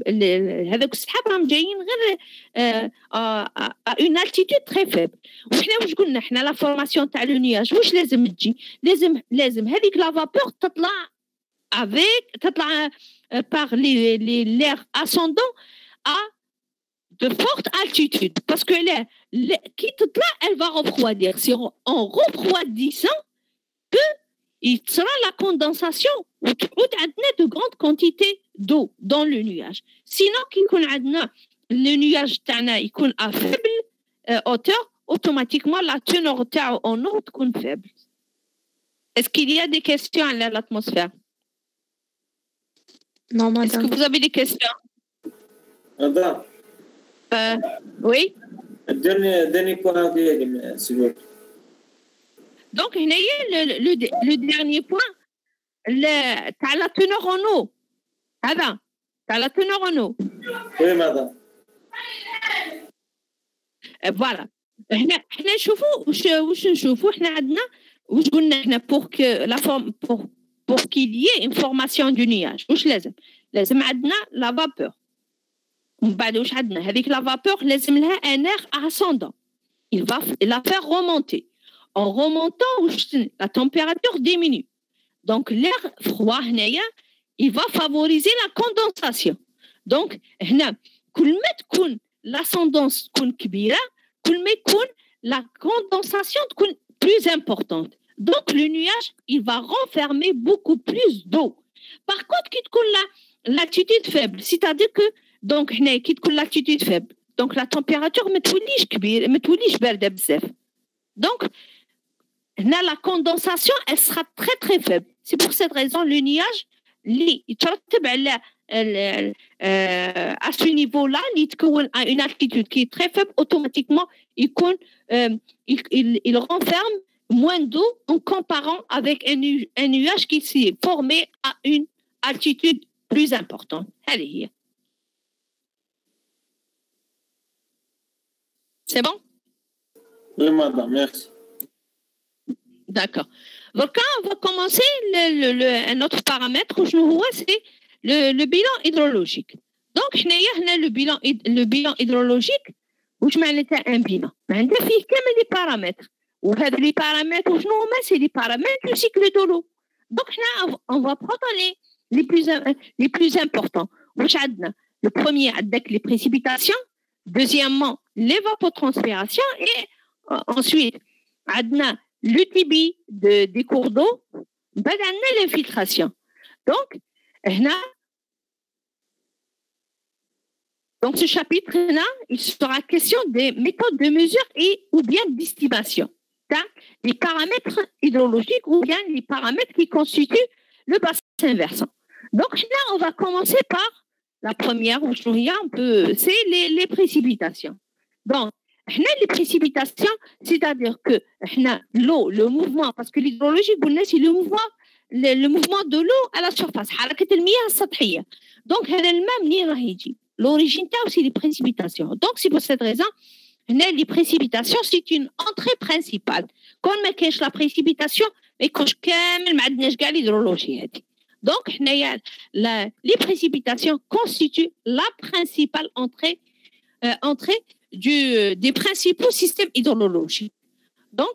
هذوك السحاب راهم جايين غير une altitude très faible وحنا واش قلنا حنا لا فورماسيون تاع لو نياج واش لازم تجي لازم هذيك لا فابور تطلع par l'air ascendant à de forte altitude parce que là qui تطلع elle va refroidir si en refroidissant que il sera la condensation وتعود عندنا de grandes quantités d'eau dans le nuage. Sinon كي يكون عندنا le nuage تاعنا يكون à faible hauteur automatiquement la teneur تاعو en eau تكون faible. Est-ce qu'il y a des questions à l'atmosphère? Non, madame. Est-ce que vous avez des questions? Madame. Oui. Dernier point s'il vous plaît. Donc le dernier point تاع la teneur en eau هذا تاع la teneur en eau. Oui madame. Voilà. احنا نشوفوا واش نشوفوا احنا عندنا واش قلنا احنا pour qu'il y ait une formation du nuage واش لازم عندنا la vapeur ومن بعد واش عندنا هذيك la vapeur لازم لها un air ascendant il va la faire remonter en remontant la température diminue donc l'air froid هنايا il va favoriser la condensation donc هنا كل ما تكون l'ascendance تكون كبيرة كل ما يكون la condensation تكون plus importante donc le nuage il va renfermer beaucoup plus d'eau par contre كي تكون l'altitude faible c'est-à-dire que donc هنا كي تكون l'altitude faible donc la température ما توليش باردة بزاف donc la condensation elle sera très très faible c'est pour cette raison le nuage اللي يترتب على à ce niveau-là, une altitude qui est très faible, automatiquement, il renferme moins d'eau en comparant avec un nuage qui s'est formé à une altitude plus importante. Allez. C'est bon? Oui, madame, merci. D'accord. Donc, quand on va commencer, un autre paramètre, c'est le bilan hydrologique. Donc, le bilan hydrologique, où je mets un bilan. Mais il y a des paramètres. Ou les paramètres, c'est les paramètres du cycle de l'eau. Donc, on va prendre les plus importants. Le premier, les précipitations. Deuxièmement, l'évapotranspiration. Et ensuite, l'UTB des cours d'eau, l'infiltration. Donc, dans ce chapitre-là, il sera question des méthodes de mesure et ou bien d'estimation. Les paramètres hydrologiques ou bien les paramètres qui constituent le bassin versant. Donc là, on va commencer par la première, c'est les précipitations. Donc, les précipitations, c'est-à-dire que l'eau, le mouvement, parce que l'hydrologie, c'est le mouvement de l'eau à la surface. Donc, l'origine, c'est les précipitations. Donc, c'est pour cette raison, les précipitations, c'est une entrée principale. Quand on met la précipitation, et quand je kemel l'hydrologie. Donc, les précipitations constituent la principale entrée des principaux systèmes hydrologiques. Donc,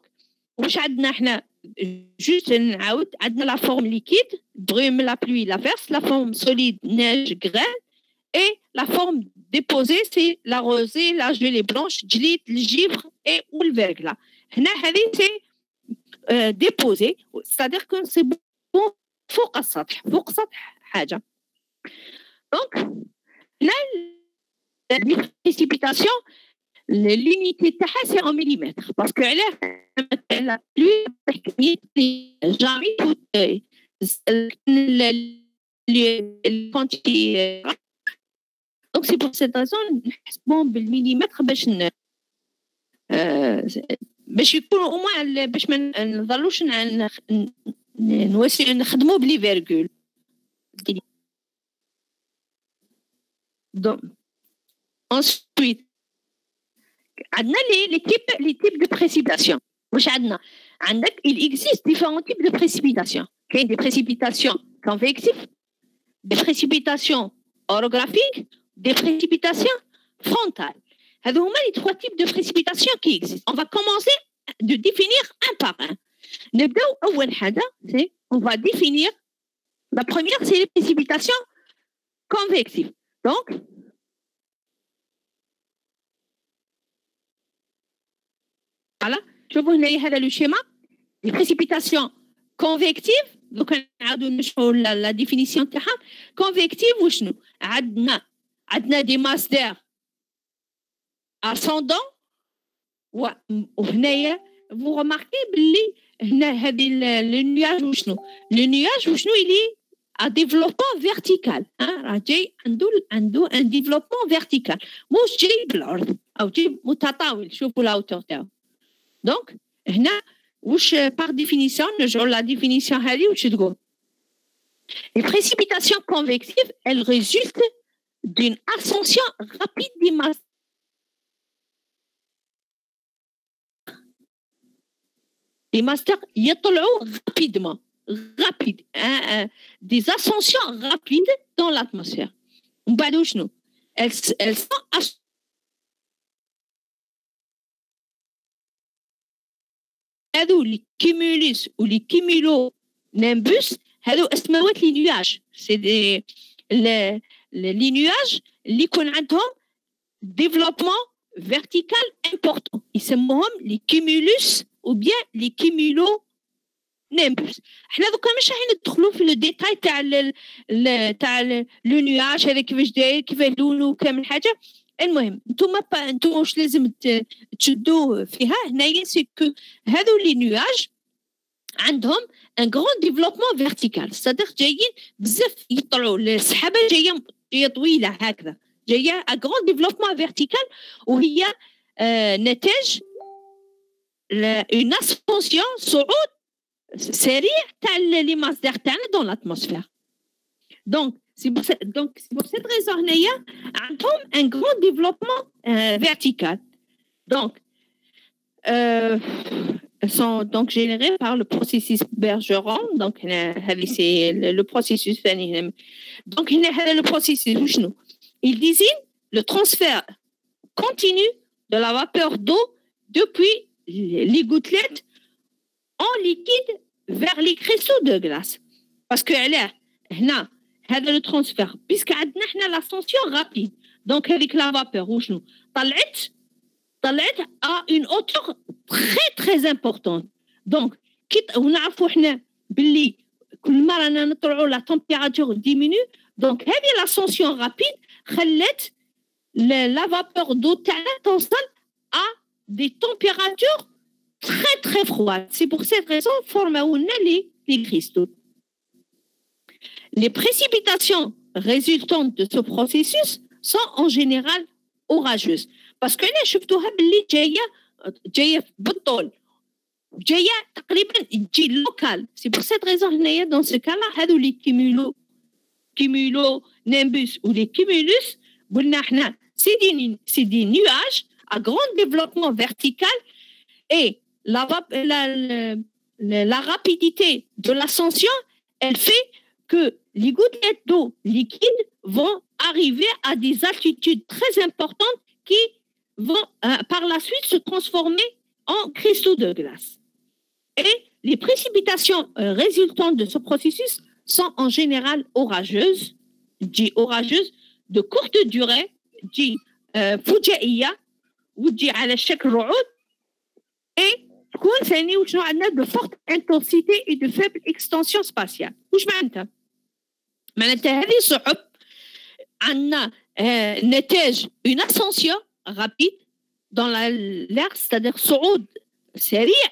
juste la forme liquide, brume, la pluie, l'averse, la forme solide, neige, grêle, et la forme déposée, c'est la rosée, la gelée blanche, le givre et ou le verglas. C'est déposé, c'est-à-dire que c'est bon فوق السطح حاجة. Donc, là, les précipitations, l'unité تاعها c'est en millimètres parce que la pluie jamais quantité. Donc c'est pour cette raison نحسبهم بالمليمتر باش يكون au moins باش ما نضلوش نخدموا بلي فيرغول. Donc ensuite عندنا les types de précipitations. واش عندنا il existe différents types de précipitations. كاين des précipitations convectives, des précipitations orographiques, des précipitations frontales. هذو هما les trois types de précipitations qui existent. On va commencer de définir un par un. نبداو أول حاجة c'est on va définir la première c'est les précipitations convectives. Donc voilà, شوفوا هنا هذا le schéma les précipitations convectives. donc نعاودو نشوفوا la définition تاعها. convective وشنو عندنا des masses d'air ascendant وهنايا vous remarquez باللي هنا هذه le nuage وشنو il est à développement vertical. راه جاي عنده un développement vertical مش جاي بالعرض او جاي متطاول. شوفوا لا hauteur تاعو. donc هنا واش par définition نرجعوا la définition هذه واش تقول les précipitations convectives elles résultent d'une ascension rapide des masses les masters يطلعوا rapidement rapide des ascensions rapides dans l'atmosphère. ومن بعد وشنو elles sont هذو les cumulus ou les cumulonimbus هذو اسموات لي نياج. c'est les nuages اللي يكون عندهم développement vertical important يسموهم les cumulus ou bien les cumulonimbus. احنا دوكا مش راح ندخلوا في الديتاي تاع لو نياج هذا كيفاش داير كيفاه لونه كامل حاجه. المهم انتم واش لازم تشدوا فيها هنايا سي كو هذو لي نياج عندهم un grand développement vertical c'est-à-dire جايين بزاف يطلعوا السحابه جايه طويله هكذا جايه un grand développement vertical وهي نتاج une ascension صعود سريع تاع لي ماس دير تاعنا dans l'atmosphère donc c'est pour cette raison هنايا عندهم un grand développement vertical donc sont donc générés par le processus Bergeron. Donc, c'est le processus. Donc, le processus, il désigne le transfert continu de la vapeur d'eau depuis les gouttelettes en liquide vers les cristaux de glace. Parce que là, le transfert, puisque nous avons l'ascension rapide. Donc, avec la vapeur, طلعت à une hauteur très très importante. Donc, ونعرفوا احنا باللي كل مرة نطلعوا la température diminue. Donc, هذه l'ascension rapide خلت la vapeur d'eau تاعنا توصل à des températures très très froides. C'est pour cette raison formaونا les cristaux. Les précipitations résultantes de ce processus sont en général orageuses. parce que انا شفتوها باللي جايه بالطول جايه تقريبا تجي لوكال سي بور سيت ريزون هنايا دون سو كالا هذو لي كيمولو نيمبوس و لي كيمولوس قلنا احنا سي دي نيواج ا غراند ديفلوبمون فيرتيكال اي la rapidité de l'ascension elle fait que les gouttelettes d'eau liquide vont arriver à des altitudes très importantes qui vont par la suite se transformer en cristaux de glace. Et les précipitations résultantes de ce processus sont en général orageuses, de courte durée, فجائية وتجي على شكل رعود et تكون ثاني وشنو عندنا de forte intensité et de faible extension spatiale. وش معناتها؟ معناتها هذه صعب عندنا نتاج une ascension rapide dans l'air, c'est-à-dire صعود سريع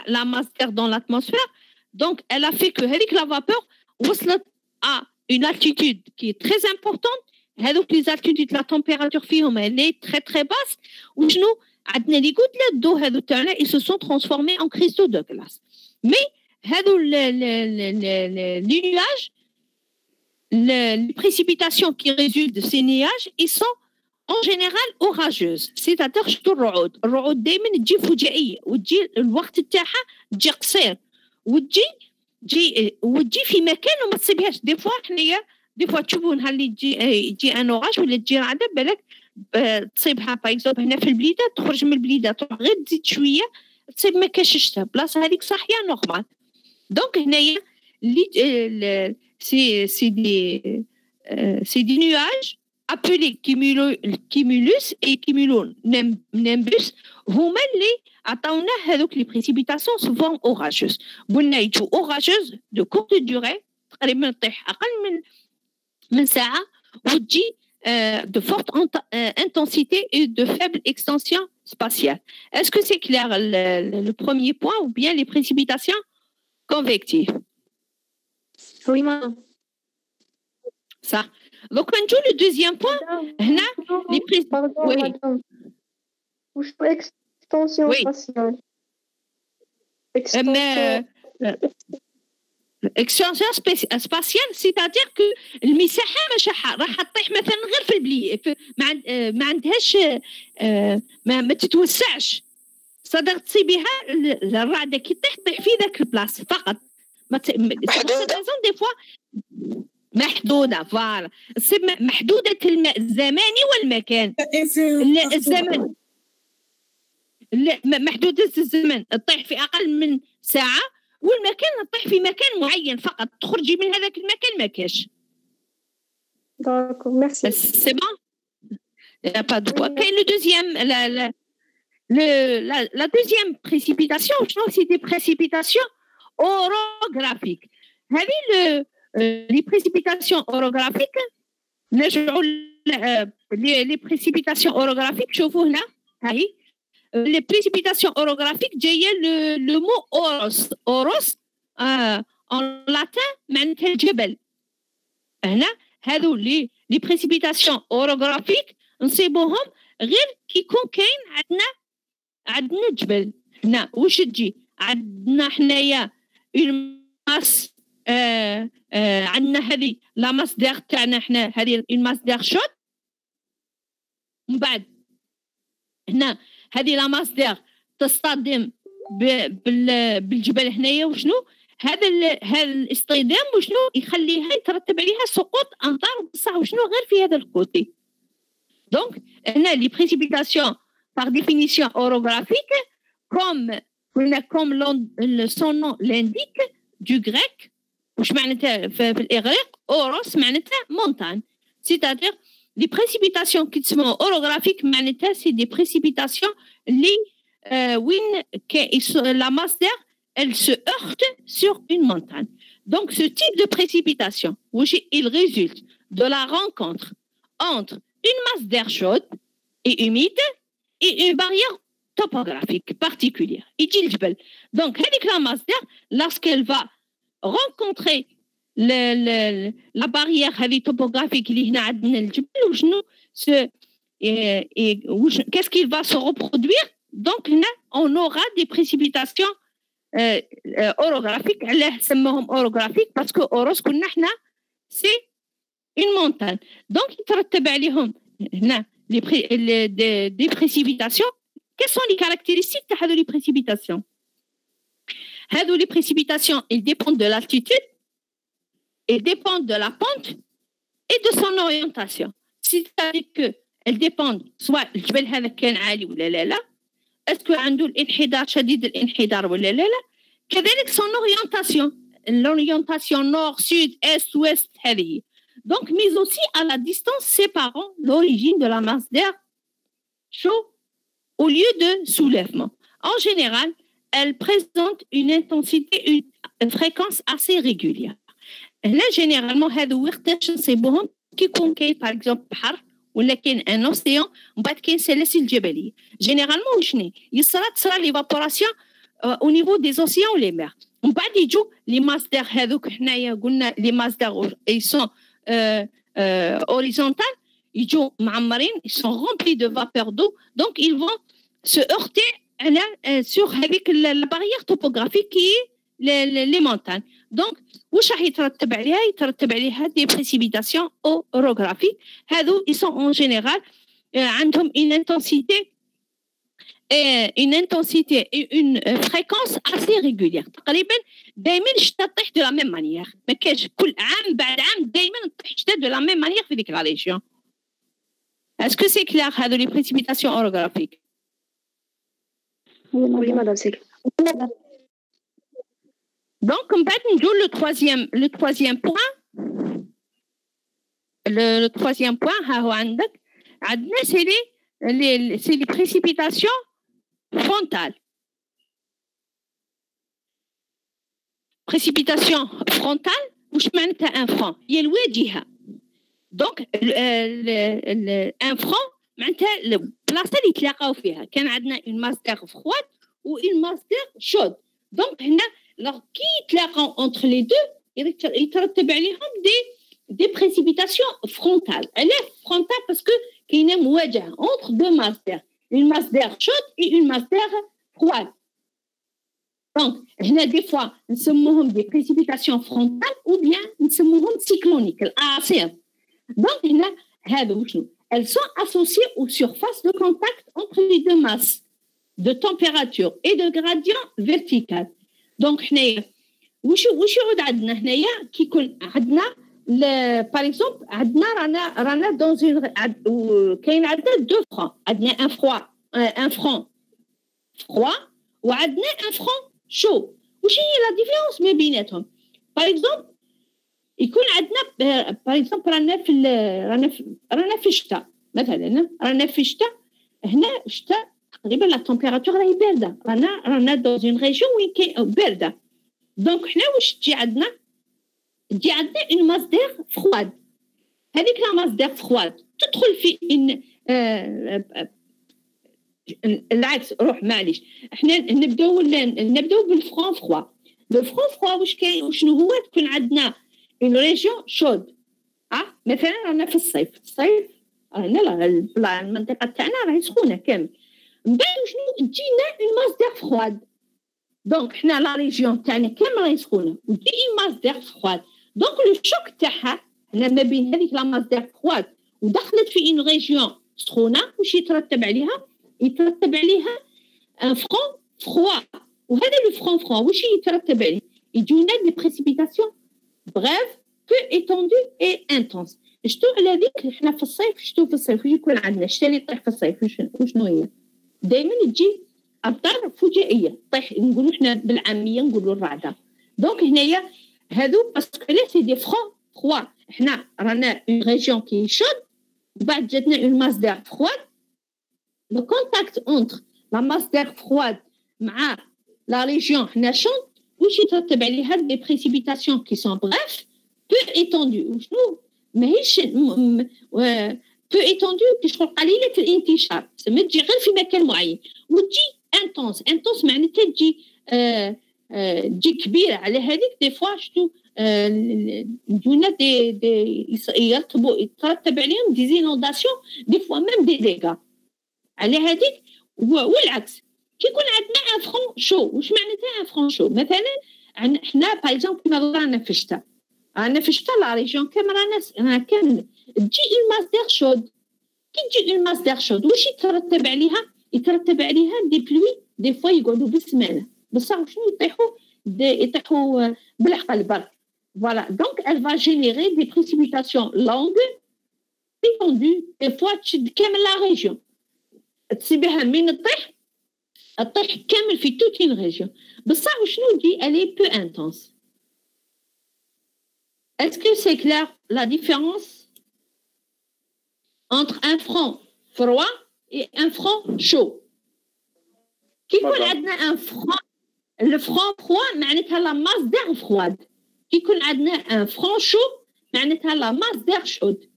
la masse d'air dans l'atmosphère. Donc, elle a fait que la vapeur وصلت à une altitude qui est très importante. Les altitudes, la température فيهم elle est très très basse. وشنو عندنا les gouttelettes d'eau هذو تاعنا ils se sont transformés en cristaux de glace. Mais هذو les nuages, les précipitations qui résultent de ces nuages, ils sont en général orageuses. C'est-à-dire شفتوا الرعود دائما تجي فجائيه وتجي الوقت تاعها تجي قصير وتجي في مكان وما تصيبهاش. دي فوا حنايا دي فوا تشوفوا نهار اللي يجي ان اوراج ولا تجي رعده بالك تصيبها باغ اكزومبل هنا في البليده تخرج من البليده تروح غير تزيد شويه تصيب ما كاش الشتا بلاصه هذيك صاحيه نورمال. دونك هنايا c'est des nuages appelés cumulus et cumulonimbus هما اللي عطاونا هذوك لي بريسيبيتاسيون سوفون اوراجوز. قلنا يجوا اوراجوز دو كورت دوري تقريبا تطيح اقل من ساعه وتجي de forte intensité et de faible extension spatiale. Est-ce que c'est clair le premier point ou bien les précipitations convectives? Oui, maman. Ça. Donc, on joue le deuxième point. Les précipitations. Oui. Extension spatiale. اكستنسيون سباسيال سيتادير كو المساحه راح تطيح مثلا غير في البلي ما عندهاش ما تتوسعش صدق تصيبها الرعده كي تطيح في ذاك البلاصه فقط دي فوا محدوده فوالا محدوده الزمان والمكان. الزمن محدوده الزمن تطيح في اقل من ساعه والمكان تطيح في مكان معين فقط تخرجي من هذاك المكان ما كاش. داكور ميرسي. سي بون يا با دو بوا. كاين لو دوزيام la deuxième précipitation شنو سي دي précipitations orographiques. هذه les précipitations orographiques نرجعوا les précipitations orographiques شوفوا هنا هاي les précipitations orographiques, j'ai le mot oros. Oros, en latin, معناتها الجبل. هنا هذو les précipitations orographiques نصيبوهم غير كي يكون كاين عندنا جبل. هنا واش تجي عندنا حنايا الماس عندنا هذه لا ماس دير تاعنا حنا هذه الماس دير شوت. من بعد هنا هذه لا ماس دير تصطدم بالجبل هنايا. وشنو هذا الاصطدام وشنو يخليها يترتب عليها سقوط امطار بصح وشنو غير في هذا الكوتي. دونك هنا لي بريسيبيتاسيون par définition orographique comme son nom l'indique du grec وش معناتها في الإغريق أوروس معناتها montagne. C'est-à-dire les précipitations qui sont orographiques معناتها c'est des précipitations اللي وين la masse d'air elle se heurte sur une montagne. Donc ce type de précipitation il résulte de la rencontre entre une masse d'air chaude et humide et une barrière topographique particulière. Donc la masse d'air lorsqu'elle va rencontrer la barrière topographique اللي هنا عندنا الجبل وشنو qu'est-ce qu'il va se reproduire. Donc هنا on aura des précipitations orographiques. علاه سموهم orographiques parce que اوروس كنا حنا c'est une montagne. Donc يترتب عليهم هنا des précipitations. Quelles sont les caractéristiques de les précipitations? Les précipitations, elles dépendent de l'altitude, elles dépendent de la pente et de son orientation. C'est-à-dire qu'elles dépendent soit الجبل هذا كان عالي ولا لا، est-ce que عنده الانحدار شديد الانحدار ولا لا، كذلك son orientation, l'orientation nord, sud, est, ouest هذه. Donc, mais aussi à la distance séparant l'origine de la masse d'air chaud au lieu de soulèvement. En général, elle présente une intensité, une fréquence assez régulière. Là, généralement, هذو وقتاش نصيبوهم كي يكون كاين par exemple بحر ولا كاين un océan ومن بعد كاين سلاسل جبلية. Généralement وشنو تصرى l'évaporation au niveau des océans ou les mers. ومن بعد يجوا les masses d'air هذوك حنايا قلنا les masses d'air ils sont horizontales. Ils sont معمرين, ils sont remplis de vapeur d'eau, donc ils vont se heurter sur avec la barrière topographique qui est les montagnes. Donc, واش راح يترتب عليها؟ يترتب عليها des précipitations orographiques. هذو ils sont en général عندهم une intensité et une fréquence assez régulière. تقريبا دائما الشتاء تطيح de la même manière. ما كاينش كل عام بعد عام دائما تطيح الشتاء de la même manière في ديك la région. Est-ce que c'est clair, les précipitations orographiques? Oui, madame, c'est clair. Donc, le troisième point, le troisième point, c'est les précipitations frontales. Précipitation frontale, وش معناتها un front؟ هي الواجهة. Donc, un front, معناتها البلاصة اللي يتلاقاو فيها كان عندنا une masse d'air froide ou une masse d'air chaude. Donc, هنا كي يتلاقاو entre les deux يترتب عليهم des précipitations frontales. Elle est frontale parce que كاينه مواجهة entre deux masses d'air, une masse d'air chaude et une masse d'air froide. Donc, هنا des fois نسموهم des précipitations frontales ou bien نسموهم cycloniques, الأعاصير. Donc, elles sont associées aux surfaces de contact entre les deux masses de température et de gradient vertical. Donc, وش يعود عندنا هنايا كي يكون عندنا par exemple عندنا رانا dans une كاين عندنا deux fronts. عندنا un front froid وعندنا un front chaud. وش هي la différence ما بيناتهم؟ par exemple يكون عندنا باغ اكزومبل رانا في الشتاء مثلا، رانا في الشتاء هنا الشتاء تقريبا لا تمبيراتور راهي بارده، رانا دون اون ريجيون وين كاين بارده. دونك حنا واش تجي عندنا اون ماس دير فرواد. هذيك لا ماس دير فرواد تدخل في العكس روح معليش احنا نبداو بالفرون فروا. لو فرون فروا واش كاين وشنو هو؟ تكون عندنا اون ريجيون شود مثلا رانا في الصيف هنا المنطقه تاعنا راهي سخونه كامل، من بعد شنو تجينا اون ماس دير فرواد. دونك حنا لا ريجيون تاعنا كامل راهي سخونه وتجي اون ماس دير فرواد، دونك لو شوك تاعها هنا ما بين هذيك لا ماس دير فرواد ودخلت في اون ريجيون سخونه، واش يترتب عليها؟ يترتب عليها ان فرون فروا. وهذا لو فرون فروا واش يترتب عليه؟ يجونا دي بريسيبيتاسيون بريف بو ايتوندو اي انتونس. شتو على ذيك حنا في الصيف، شتو في الصيف واش يكون عندنا؟ شتا اللي يطيح في الصيف وشنو هي؟ دائما تجي امطار فجائيه طيح، نقولوا حنا بالعاميه نقولوا الرعده. دونك هنايا هادو باسكو لا سي دي فرون فروا، حنا رانا اون ريجيون كي شود بعد جاتنا اون ماس دير فرواد. لو كونتاكت اونتر لا ماس دير فرواد مع لا ريجيون حنا شود واش يترتب عليها؟ دي بريسيبيتاسيون كي سون بريف بو ايتوندو. وشنو ماهيش بو ايتوندو كيشغل قليله الانتشار، ما تجي غير في مكان معين وتجي انتونس معناتها تجي كبيره. على هذيك دي فوا شتو يجونا دي يترتب عليهم دي زينونداسيون دي فوا ميم دي ديغا على هذيك. والعكس كي يكون عندنا ان فرون شو، واش معناتها ان فرون شو؟ مثلا حنا باغ اكزومبل كيما رانا في الشتاء، رانا في الشتاء لا ريجيون كامل رانا كامل تجي اون ماس دير شود. كي تجي اون ماس دير شود واش يترتب عليها؟ يترتب عليها دي بلوي دي فوا يقعدوا بالسمانه بصح شنو يطيحوا بالعقل برك. فوالا دونك elle va générer des précipitations longues étendues des fois تشد كامل لا ريجيون، تسيبها من تطيح كامل في توت une ريجيون. بصح شنو تجي elle est peu intense. Est-ce que c'est clair la différence entre un front froid et un front chaud? كي يكون عندنا ان فرون، لو فرون فروا معناتها لا ماس دير فرواد. كي يكون عندنا ان فرون شو معناتها لا ماس دير شود.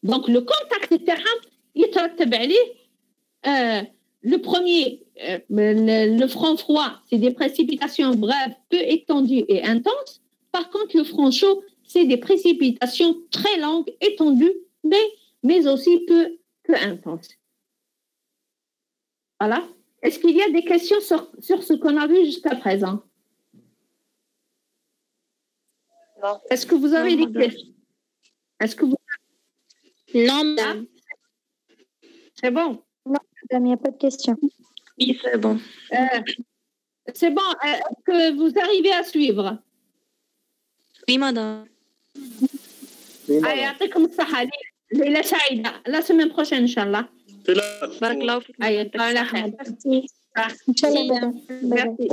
دونك لو كونتاكت تاعهم يترتب عليه le premier le front froid c'est des précipitations brèves peu étendues et intenses. Par contre le front chaud c'est des précipitations très longues étendues mais aussi peu intenses. Voilà. Est-ce qu'il y a des questions sur ce qu'on a vu jusqu'à présent? Non. Est-ce que vous avez des questions? Est-ce que vous... Non, madame. C'est bon? Non, madame, il n'y a pas de questions. Oui, c'est bon. C'est bon. Est-ce que vous arrivez à suivre? Oui, madame. Allez, يعطيكم الصحة. ليلة سعيدة. La semaine prochaine, Inch'Allah. بارك الله فيك. Allez, على خير. Merci. Inch'Allah. Merci.